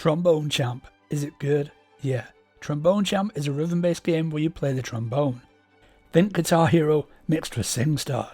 Trombone Champ. Is it good? Yeah. Trombone Champ is a rhythm-based game where you play the trombone. Think Guitar Hero mixed with SingStar.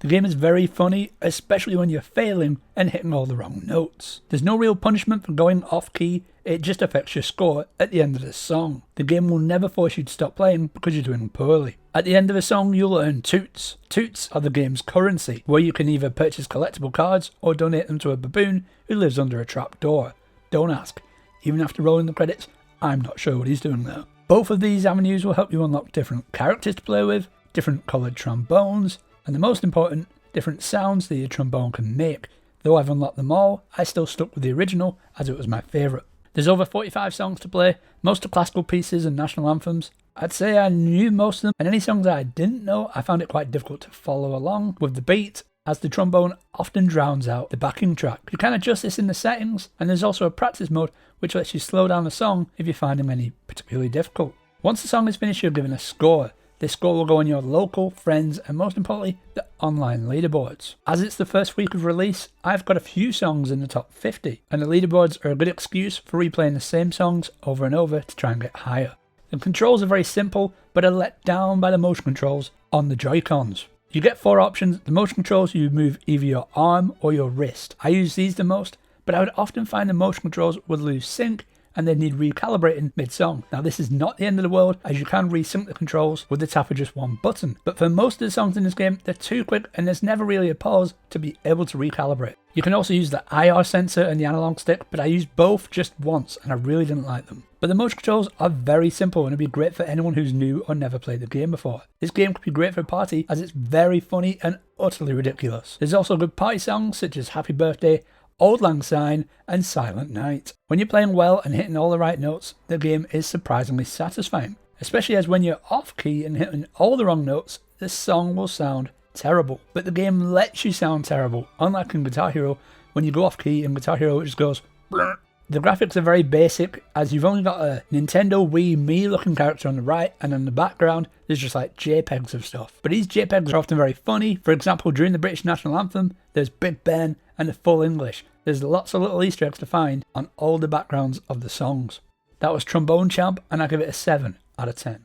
The game is very funny, especially when you're failing and hitting all the wrong notes. There's no real punishment for going off key, it just affects your score at the end of the song. The game will never force you to stop playing because you're doing poorly. At the end of a song you'll earn toots. Toots are the game's currency, where you can either purchase collectible cards or donate them to a baboon who lives under a trap door. Don't ask. Even after rolling the credits, I'm not sure what he's doing there. Both of these avenues will help you unlock different characters to play with, different coloured trombones, and the most important, different sounds that your trombone can make. Though I've unlocked them all, I still stuck with the original as it was my favourite. There's over 45 songs to play, most are classical pieces and national anthems. I'd say I knew most of them, and any songs that I didn't know, I found it quite difficult to follow along with the beat, as the trombone often drowns out the backing track. You can adjust this in the settings, and there's also a practice mode which lets you slow down the song if you find them any particularly difficult. Once the song is finished, you're given a score. This score will go on your local, friends, and most importantly, the online leaderboards. As it's the first week of release, I've got a few songs in the top 50, and the leaderboards are a good excuse for replaying the same songs over and over to try and get higher. The controls are very simple, but are let down by the motion controls on the Joy-Cons. You get 4 options. The motion controls, you move either your arm or your wrist. I use these the most, but I would often find the motion controls would lose sync and they need recalibrating mid-song. Now this is not the end of the world, as you can resync the controls with the tap of just one button, but for most of the songs in this game they're too quick and there's never really a pause to be able to recalibrate. You can also use the IR sensor and the analog stick, but I used both just once and I really didn't like them. But the motion controls are very simple and it'd be great for anyone who's new or never played the game before. This game could be great for a party as it's very funny and utterly ridiculous. There's also good party songs such as Happy Birthday, Auld Lang Syne and Silent Night. When you're playing well and hitting all the right notes, the game is surprisingly satisfying. Especially as when you're off key and hitting all the wrong notes, the song will sound terrible. But the game lets you sound terrible, unlike in Guitar Hero, when you go off key in Guitar Hero it just goes bleh. The graphics are very basic, as you've only got a Nintendo Wii Me looking character on the right, and in the background there's just like JPEGs of stuff. But these JPEGs are often very funny. For example, during the British National Anthem, there's Big Ben and the full English. There's lots of little Easter eggs to find on all the backgrounds of the songs. That was Trombone Champ, and I give it a 7 out of 10.